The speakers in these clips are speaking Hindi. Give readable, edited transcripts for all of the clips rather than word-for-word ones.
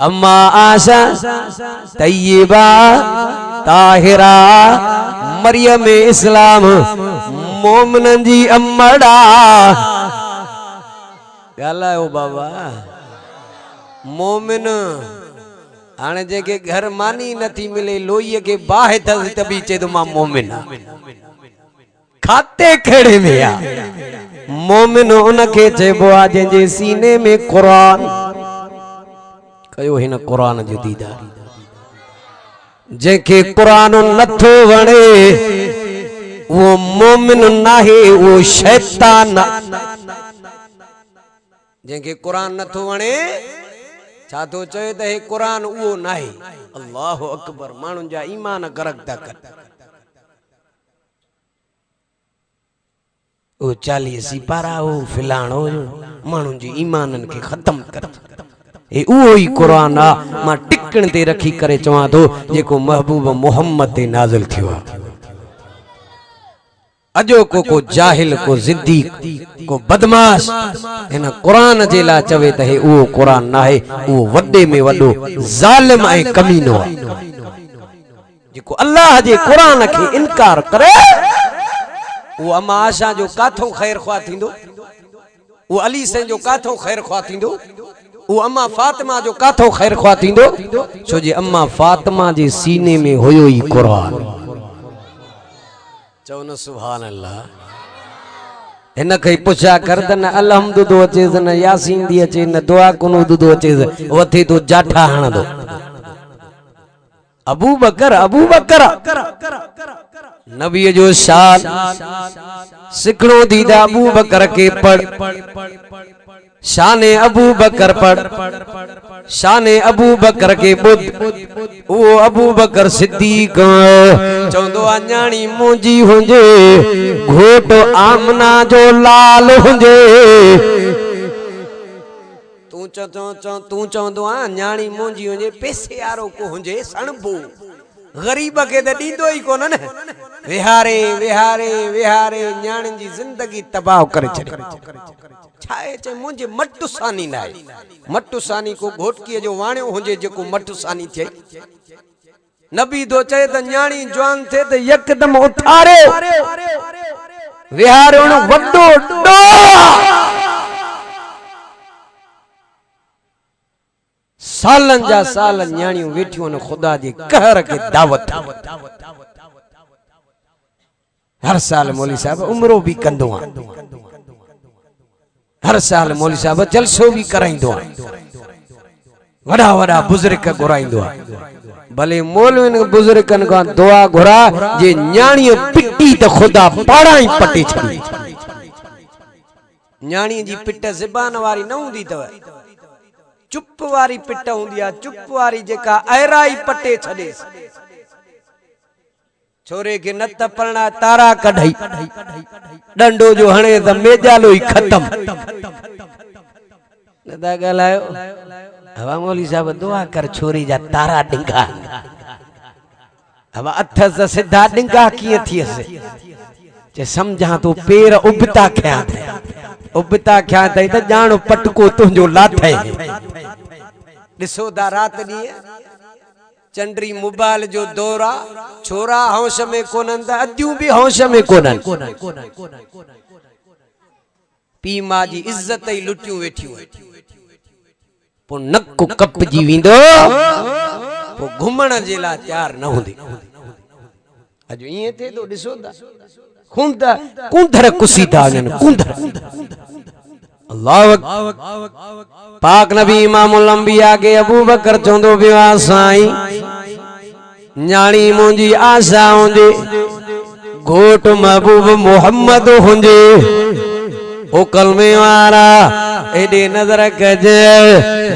अम्मा आशा तैयबा ताहिरा मरियम इस्लाम मोमिनन जी अम्मड़ा गालायो बाबा मोमिन हाणे जेके घर मानी नथी मिले लोईअ के बाहि थस तभी चे तो मां मोमिन खाते खेड़े में आ मोमिन उनके चेबो आ जे सीने में कुरान कयो हिन कुरान जो दीदार जेके कुरान नथो वणे वो मोमिन नाहे वो शैतान जेके कुरान नथो वणे छा तो चए त हे कुरान उहो नाहे अल्लाहु अकबर माण्हुनि जा ईमान गरक था कर ओ 40 सिपारा हो फिलाणो माण्हुनि जी ईमानन के खत्म कर ए उहो ई कुरान आ मां टिकण ते रखी करे चवां थो जेको महबूब मोहम्मद ते नाज़िल थियो आ अजो को जाहिल को जिद्दीक को बदमाश इन कुरान जे ला चवे त हे उहो कुरान नाहे उहो वडे में वडो जालिम ऐं कमीनो आ जेको अल्लाह जे कुरान के इनकार करे वो अम्मा आशा जो काथो खैर ख्वाह थींदो वो अली से जो काथो खैर ख्वाह थींदो वो अम्मा फातिमा जो काथो खैर ख्वाह थींदो छो जे अम्मा फातिमा जे सीने में होयो ई कुरान चवनो सुभान अल्लाह इन के पुछा कर त न अलहमदु दो अचे न यासीन दी अचे न दुआ कुनूद दो अचे वथे तो जाठा हण दो अबू बकर नबी जो शान सिखणो दीदा अबू बकर के पढ़ शाने अबू बकर पढ़ शाने अबू बकर के बुध वो अबू बकर सिद्दीक चौंदो अन्याणी मुंजी हुंजे घोट आमना जो लाल हुंजे तू चौंदो अन्याणी मुंजी हुंजे पैसे यारो को हुंजे सणबो गरीब के त दीदो ही कोन न विहारे विहारे विहारे न्याणी जी जिंदगी तबाह करे छे छाए चे मुझे मटुसानी नाए मटुसानी को घोटकी जो वाणो हुजे जेको मटुसानी थे नबी दो चे त न्याणी जवान थे त एकदम उठारे विहारे उन वड्डो डो सालन जा साल न्याणियों वेठियों न खुदा जे कहर के दावत हर साल मौली साहब उम्रो भी कंदो आ हर साल मौली साहब जलसो भी कराइंदो आ वड़ा वड़ा बुजुर्ग घुराइंदो आ भले मौलविन बुजुर्गन का दुआ घुरा जे न्याणी पिटी त खुदा पाड़ा ही पटे छड़ी न्याणी जी पिट ज़बान वारी न हुंदी तव चुप वारी पिट हुंदी आ चुप वारी जेका अहराई पटे छड़े छोरे के न तपणा तारा कढई डंडो जो हणे त मेजालो ही खत्म नदा गलायो हवा मौली साहब दुआ कर छोरी जा तारा डिंगा हवा अथस सिधा डिंगा किए थियसे जे समझा तो पेर उबता खया थे त जानो पटको तुंजो लाथे दिसो दा रात दी चंद्री मोबाइल जो दौरा छोरा हौश में कोनन दा अद्यू भी हौश में कोनन पी मां जी इज्जत ही लुटियो वेठियो पो नक कप जी विंदो पो घुमण जे ला तैयार न हुंदी अजो ये थे तो दिसो दा कुंधर कुसीदा जन कुंधर अल्लाह पाक नबी इमामुल अंबिया के अबू बकर चोंदो विवाह साईं न्याणी मुंजी आशा हुंजे घोट महबूब मोहम्मद हुंजे ओ कलमे वारा एडे नजर कजे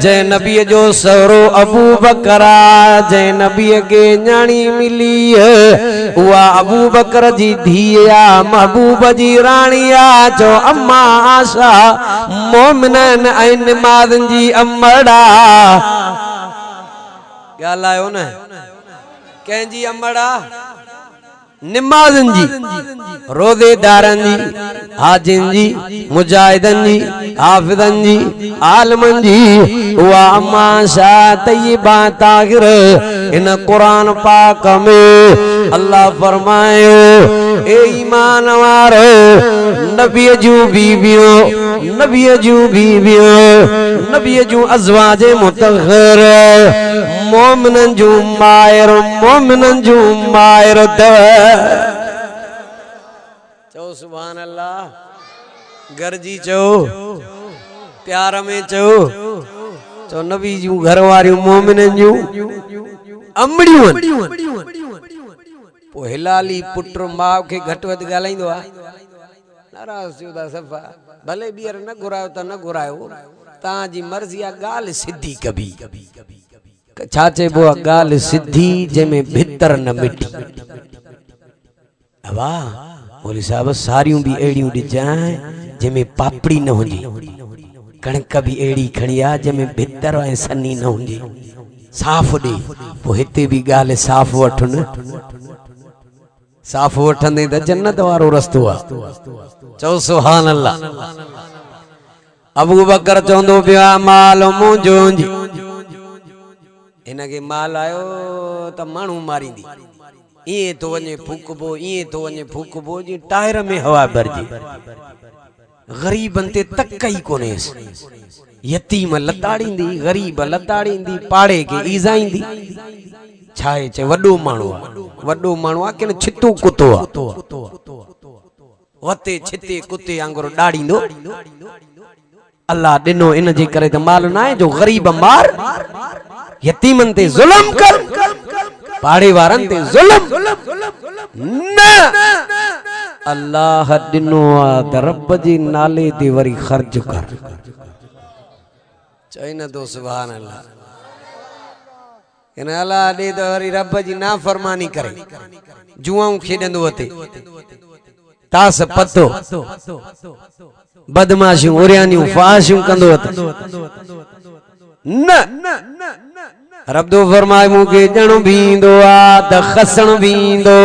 जय नबी जो सरो अबू बकरा जय नबी के न्याणी मिली उआ अबू बकर जी धीया महबूब जी रानिया जो अम्मा आशा मोमिनन ऐं निमाज़न जी अम्मड़ा गालायो न कंहिंजी अम्मड़ा निमाज़न जी, रोज़ेदारन जी, हाजिन जी, मुजाहिदन जी, हाफिज़न जी, आलमन जी, वा माशा तय्यबा ताहिर इन कुरान पाक में अल्लाह फरमायो ए ईमान वारो नबी जू बीबियो, नबी जू बीबियो, नबी जू अज़वाजे मुतहर, मोमिनन जू मायर, मोमिनन जू मायर चो सुभान अल्लाह, गरजी चो, प्यार में चो, चो नबी जू घर वारियूं मोमिनन जू अमड़ियूं पो हिलाली पुट माउ के घट वध गालाइंदो आ नाराज़ थियो ता सफ़ा भले ॿीहर न घुरायो त न घुरायो तां जी मर्ज़ी आ गाल सिधी कबी छा चइबो आ गाल सिधी जंहिंमें भितर न मिठी वाह मौलवी साहब सारियूं भी अहिड़ियूं ॾिजांइ जंहिंमें पापड़ी न हुजे कणक भी अहिड़ी खणी आ जंहिंमें भितर ऐं सनी न हुजे साफ़ ॾे पोइ हिते भी गाल साफ़ वठ न साफ़ वठंदे त जन्नत वारो रस्तो आ चओ सुभान अल्लाह अबू बकर चवंदो पियो आहे माल मुंहिंजो इनके माल आयो त माण्हू मारींदी इएं तो वञे फूकबो इएं तो वञे फूकबो जी टायर में हवा भरजी गरीबन ते तक ही कोनेसि यतीम लताड़ींदी गरीब लताड़ींदी पाड़े के ईज़ाईंदी छाए चे वडो माण्हू आ कि छितो कुतो आ वते छिते कुते आंगुर डाड़ींदो अल्लाह दिनो इन जे करे त माल ना है जो गरीब मार यतीमन ते जुल्म कर पाड़े वारन ते जुल्म न अल्लाह दिनो आ त रब जी नाले ते वरी खर्च कर चई न तो सुभान अल्लाह इन अल्लाह दे तो वरी रब जी ना फरमानी करे जुआऊं खेडंदो अते तास पतो बदमाशियूं उरियानियूं फाशियूं कंदो अते न रब दो फरमाए मूंखे ॼण भी ईंदो आ त खसण भी ईंदो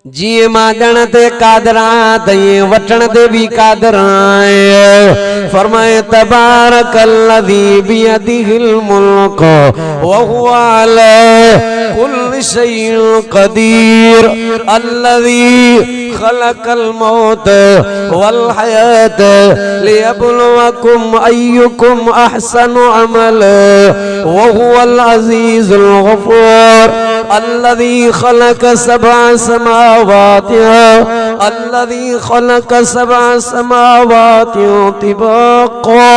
जिए मां ॼण ते कादर आहियां त ईअं वठण ते भी कादर आहियां फरमाए तबारकल्लज़ी बियदिहिल मुल्क व हुवा अला कुल्लि शैइन क़दीर अल्लज़ी खलक़ल मौत वल हयात लियब्लुवकुम अय्युकुम अहसनु अमला व हुवल अज़ीज़ुल गफ़ूर अल्लज़ी खलक़ सबअ समावात अल्लज़ी खलक़ सबअ समावात तिबाक़ा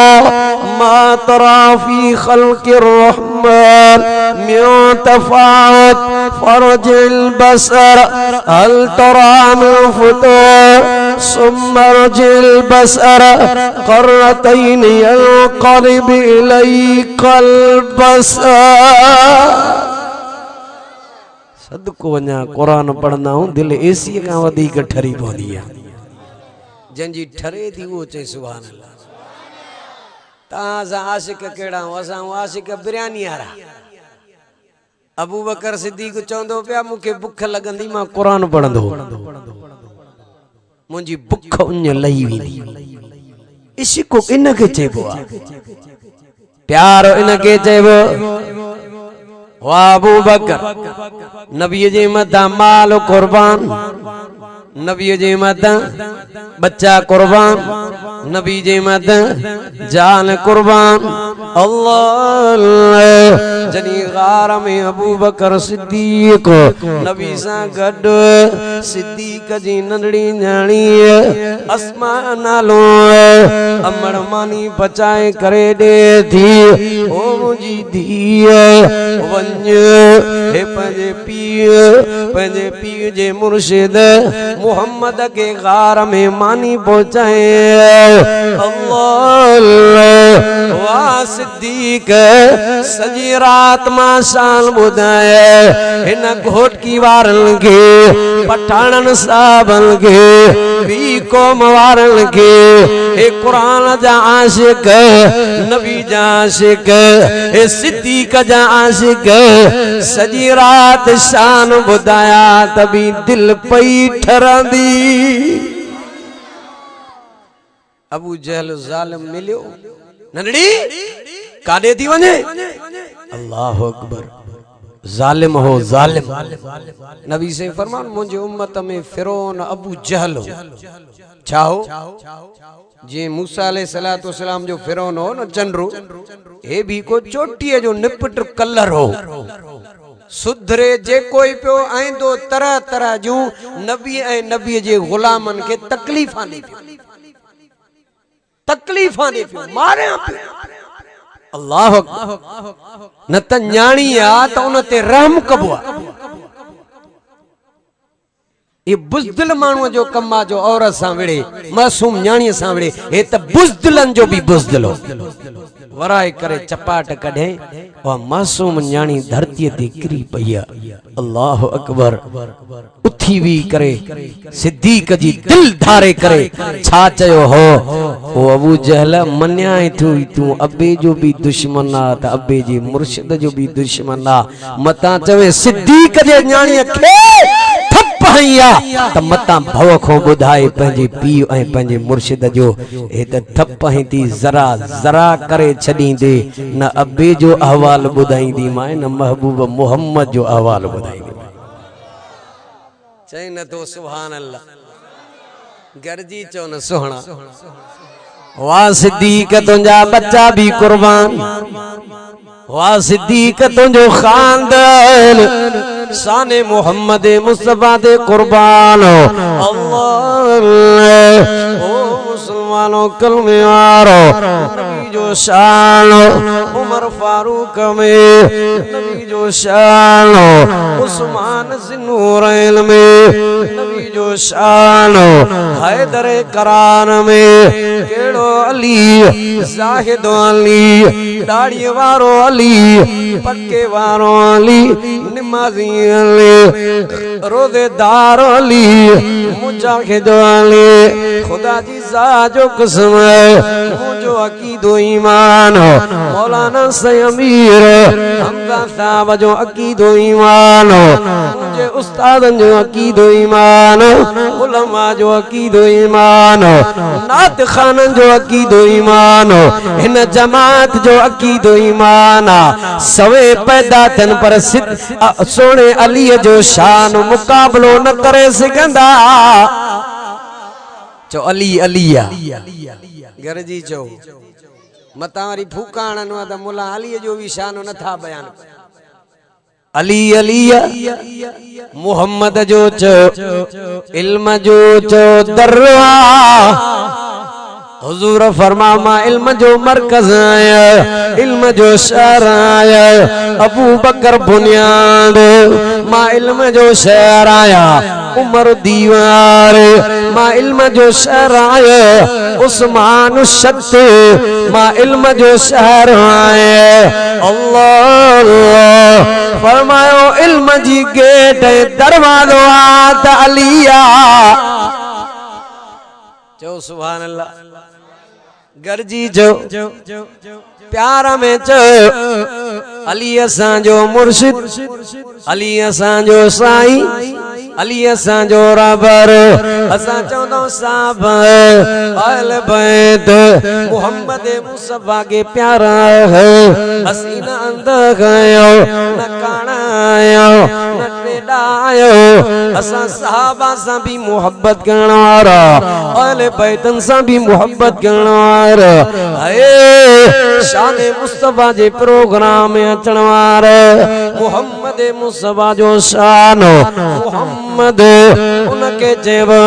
मा तरा फी खल्क़िर रहमान मिन तफ़ावुत फरजिल बसर हल तरा मिन फुतूर सुम्मा रजिल बसर कर्रतैन यंक़लिब इलैकल बसर सदको वञा कुरान पढ़ंदा हूं दिल एसी का वधीक ठरी पवंदी आहे जंहिंजी ठरे थी वो चए सुभान अल्लाह तव्हां सां आशिक कहिड़ा असां आशिक बिरयानी वारा अबू बकर सिद्दीक़ चवंदो पिया मूंखे बुख लॻंदी मां कुरान पढ़ंदो मुंहिंजी बुख उञ लही वेंदी इश्क इनखे चइबो आहे प्यार इनखे चइबो वाह अबू बकर नबी जे मथा माल कुर्बान नबी जे मथा बच्चा कुर्बान नबी जे मथा जान कुर्बान अल्लाह जनी गार में अबू बकर सिद्दीक नबी सां गॾु सिद्दीक जी नंढड़ी न्याणी अस्मा नालो अमड़ मानी बचाए करे दे थी ओ मुंहिंजी धीअ वञ हे पंहिंजे पीउ जे मुर्शिद मोहम्मद के गार में मानी पहुंचाए अल्लाह वाह सिद्दीक सजी रात मां शान ॿुधाए हिन घोटकी वारनि खे पठाणनि साहबनि खे ॿी कौम वारन के ए कुरान जा आशिक नबी जा आशिक ए सिद्दीक जा आशिक सजी रात शान बुधाया तभी दिल पई ठरंदी। अबू जहल जालिम मिलियो नंढड़ी काॾे थी वञे। अल्लाह अकबर जालिम हो जालिम। नबी से फरमान मुझे उम्मत में फिरौन अबू जहल हो छा हो जे मूसा अलैहिस्सलातु वस्सलाम जो फिरौन हो न चंड्रो ए भी को चोटीअ जो निपट कलर हो सुधरे जे कोई पियो आईंदो तरह तरह जूं नबी ऐं नबी जे गुलामन के तकलीफां दी तकलीफां दी मारे अल्लाह न त न्याणी आ त उन ते रहम कबो आ। ये बुज़दिल माण्हूअ जो कम आ जो औरत सां विड़े मासूम न्याणी सां विड़े हे त बुज़दिलन जो भी बुज़दिल हो वराए करे चपाट कढे और मासूम न्याणी धरती ते किरी पई आ। अल्लाह अकबर उथी वी करे सिद्दीक जी दिल धारे करे छा चयो हो ओ अबू जहल मन्याए तू अबे जो भी दुश्मन आ त अबे जी मुर्शिद जो भी दुश्मन आ मता चवे सिद्दीक जे न्याणी खे त मता भव खो बुधाए पंहिंजे पीउ ऐं पंहिंजे मुर्शिद जो हे त थप थी जरा जरा करे छॾींदे न अबे जो अहवाल ॿुधाईंदी मां न महबूब मोहम्मद जो अहवाल ॿुधाईंदी चई न तो सुभान अल्लाह गरजी चो न सुहणा वाह सिद्दीक तुंहिंजा बच्चा भी कुर्बान वाह सिद्दीक तुंहिंजो खानदान शाने मोहम्मद मुस्तफा दे कुर्बान अल्लाह ओ मुसलमानों कलमे वारो नबी जो शान उमर फारूक में नबी जो शान उस्मान ज़िन्नूरैन में नबी जो शान हैदर करान में केड़ो अली जाहिद अली दाढ़ी वारो अली पक्के वारो अली नमाजी अली रोज़ेदार अली मुजाहिद अली खुदा जी ज़ात जो कसम मुझो अकीदो ईमान मौलाना समीर हमजा साहब जो अकीदो ईमान मुझे उस्तादन जो अकीदो ईमान उलमा जो अकीदो ईमान नात खानन जो अकीदो ईमान इन जमात जो अकीदो ईमान सवे पैदा थन पर सोने अली जो शान मुकाबलो न करे सघंदा चो अली अलिया गरजी चो मतारी फूकाण नो त मुला अली जो भी शान न था बयान अली अलिया मोहम्मद जो चो इल्म जो चो दरवा हुजूर फरमा मा इल्म जो मरकज आया इल्म जो शहर आया अबू बकर बुनियाद मा इल्म जो शहर आया उमर दीवार मा इल्म जो शहर आया उस्मान शत मा इल्म जो शहर आया अल्लाह फरमायो इल्म जी गेट दरवाजो आ त अलिया चो सुभान अल्लाह गरजी जो प्यारा में चो अली असां जो मुर्शिद अली असां जो साईं अली असां जो रबर असां चवंदो साहब अहल बैत मोहम्मद मुस्तफा के प्यारा है हसीना अंद गयो न काणायो न टेडायो असां सहाबा सा भी मोहब्बत करण वारा अहल बैतन सा भी मोहब्बत करण वारा ए शान मुस्तफा जे प्रोग्राम में अचण वारा मोहम्मद मुस्तफा जो शान मोहम्मद उनके चेबो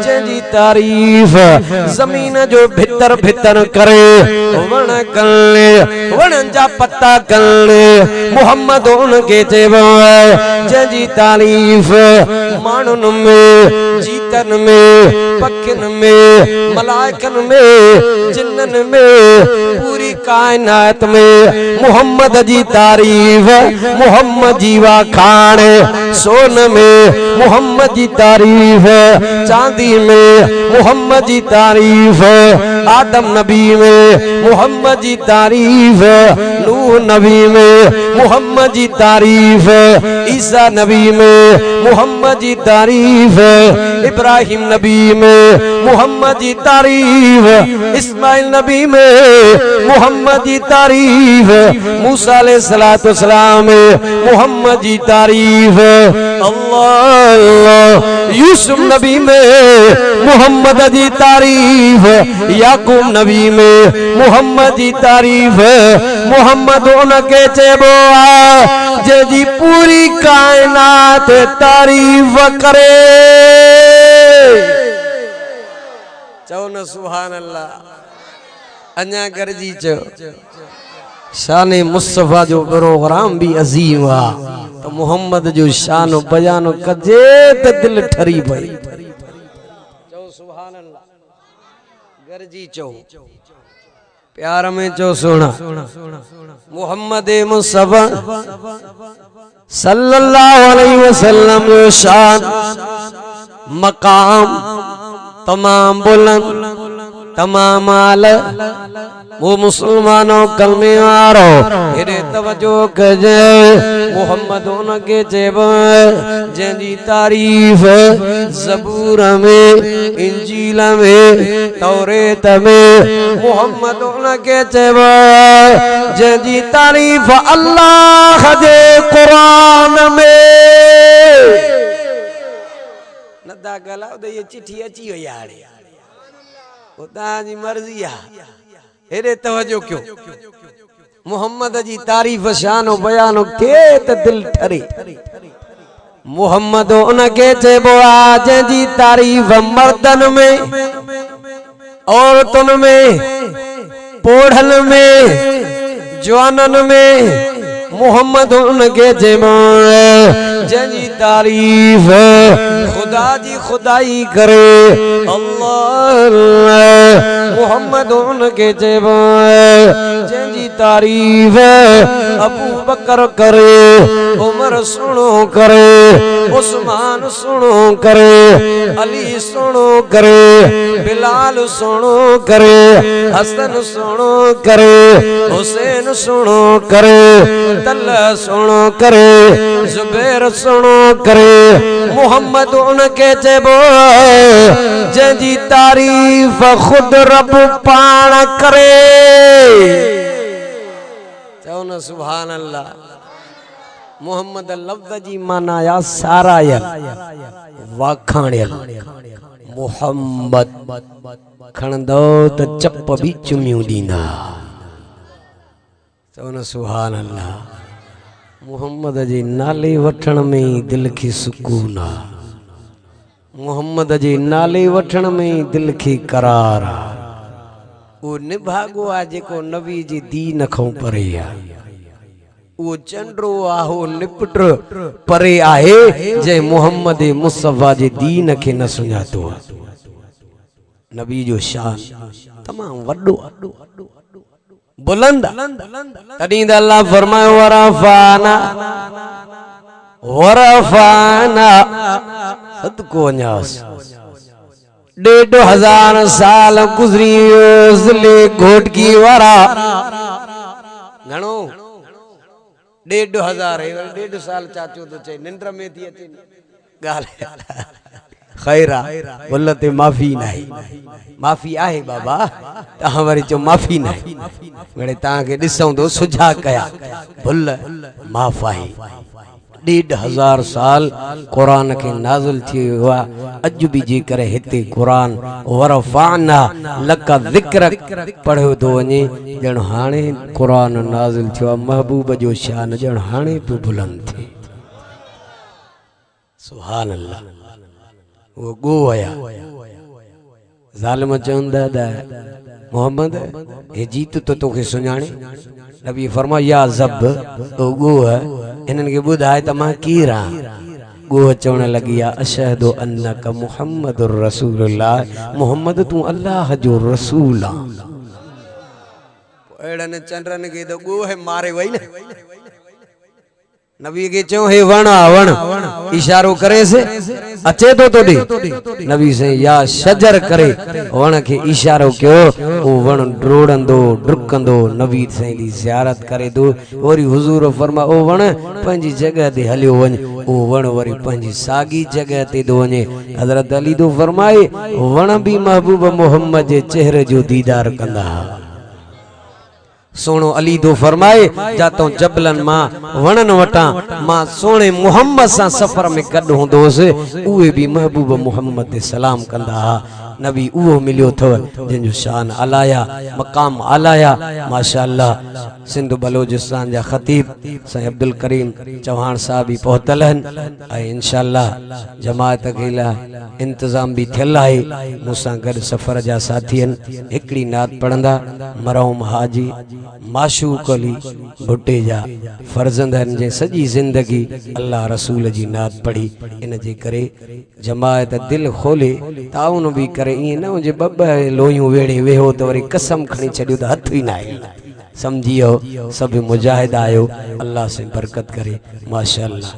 जंहिंजी तारीफ जमीन जो भितर भितर करे वण कले वणन जा पत्ता कले मोहम्मद उनके चेबो जंहिंजी तारीफ माण्हुनि में जीतन में पखिन में मलाइकन में जिन्नन में पूरी कायनात में मोहम्मद जी तारीफ मोहम्मद जी वाखाण सोन में मोहम्मद जी तारीफ, चांदी में मोहम्मद जी तारीफ, आदम नबी में मोहम्मद जी तारीफ, नूह नबी में मोहम्मद जी तारीफ, ईसा नबी में मोहम्मद जी तारीफ, इब्राहिम नबी में मोहम्मद जी तारीफ, इस्माइल नबी में मोहम्मद जी तारीफ, मूसा अलैहिस्सलातु वस्सलाम में मोहम्मद जी तारीफ, अल्लाह यूसुफ नबी में मोहम्मद जी तारीफ, याकूब नबी में मोहम्मद जी तारीफ, मोहम्मद उनके चेबो आ जी पूरी कायनात तारीफ करे। चो न सुभान अल्लाह। अञा गरजी चो शान मुस्तफा जो प्रोग्राम भी अजीम आ तो मोहम्मद जो शान बयान कजे त दिल ठरी पई। चो सुभान अल्लाह। गरजी चो प्यार में चो सोना मोहम्मद मुस्तफा सल्लल्लाहु अलैहि वसल्लम जो शान मकाम तमाम बुलंद तमाम आला वो मुसलमानों कलमे आरो हेरे तवज्जो कजे मोहम्मद उनके जेब जंजी तारीफ ज़बूर में इंजील में तौरेत में मोहम्मद उनके जेब जंजी तारीफ अल्लाह दे कुरान में नदा गला दे ये चिट्ठी अची हो यार उता जी मर्जी आ हेरे तवज्जो क्यों मोहम्मद जी तारीफ शान बयान के त दिल ठरे। मोहम्मद उनके चेबो आ जंजी तारीफ मर्दन में औरतन में पोढ़न में जवानन में मोहम्मद उनके चेबो जंजी तारीफ खुदा जी खुदाई करे। अल्लाह मोहम्मद उनके जेब जंजी तारीफ अबू बकर करे, उमर सुनो करे, उस्मान सुनो करे, अली सुनो करे, बिलाल सुनो करे, हसन सुनो करे, हुसैन सुनो करे, तल्ला सुनो करे, जुबैर सुनो करे। मोहम्मद उनके जेबो जंजी तारीफ खुद रब पाण करे। चओ न सुभान अल्लाह। मोहम्मद लफ्ज़ जी माना या सारायल वाखाणियल मोहम्मद खणंदो त चप भी चुमियूं ॾींदा। चओ न सुभान अल्लाह। मोहम्मद जे नाले वठण में दिल की सुकून आ। मोहम्मद जे नाले वठण में दिल की करार आ। वो निभागो आ जेको नबी जी दीन खां परे आ। वो चंड्रो आ हो निपट परे आहे जे मोहम्मद मुस्तफा जे दीन के न सुञातो आ। नबी जो शान तमाम वड्डो बुलंद। तॾहिं त अल्लाह फरमायो वरफाना वरफाना सदको वञास 1500 साल गुज़री ज़िले घोटकी वारा घणो 1500 1.5 साल चाचो तो चए निंद्र में थी अचे ॻाल्हि खैरा बोलते माफ़ी नहीं माफ़ी आहे बाबा तहां वरी चो माफ़ी नहीं मेरे तहांखे ॾिसूं तो सुझा कया भुल माफ़ आहे। 1500 साल कुरान के नाज़िल थी हुआ अज भी जे करे हिते कुरान वरफाना लका ज़िक्र पढ़ियो तो वञे ॼण हाणे कुरान नाज़िल थियो महबूब जो शान ॼण हाणे पे बुलंद थी। सुभान अल्लाह। वो गो आया ज़ालिम चवंदा दा मोहम्मद हे जीत तो तोखे सुञाणे। नबी फरमाया या ज़ब तो गो है इन्हनि के ॿुधाए त मां केरु आहियां। गो चवण लगी अशहदु अन्नक मुहम्मदुर रसूलुल्लाह मोहम्मद तू अल्लाह जो रसूल आ। अहिड़नि चंड्रनि खे त गो है मारे वई न नबी के चो हे वण आ वण इशारो करे से अचे तो तोडी नबी से या शजर करे वण के इशारो क्यों ओ वण ड्रोड़ंदो ड्रुकंदो नबी से दी ज़ियारत करे दो वरी हुजूर फरमा ओ वण पंजी जगह ते हलियो वण ओ वण वरी पंजी सागी जगह ते दो वणे हजरत अली दो फरमाए वण भी महबूब मोहम्मद जे चेहरे जो दीदार कंदा सोनो अली दो फरमाए जातो जबलन मां वणन वटा मां सोने मोहम्मद सा सफर में गड होंदोस उहे भी महबूब मोहम्मद ते सलाम कंदा नबी उहो मिलियो थव जिन जो शान अलाया मकाम अलाया माशाअल्लाह सिंध बलोचिस्तान जा खतीब साईं अब्दुल करीम चौहान साहब भी पहुतल है इंशाअल्लाह जमात के इंतजाम भी थियल है मुसा गड सफर जा साथी एकड़ी नात पढ़ंदा मरहूम हाजी माशूक अली भुट्टे जा फर्जंद जे सजी जिंदगी अल्लाह रसूल जी नात पढ़ी इन जे करे जमात दिल खोले ताउन भी करे इ न जे बब लोयूं वेड़े वेहो तो वरी कसम खणी छडियो तो हथ ही ना आई समझियो सब मुजाहिद आयो अल्लाह से बरकत करे माशाअल्लाह।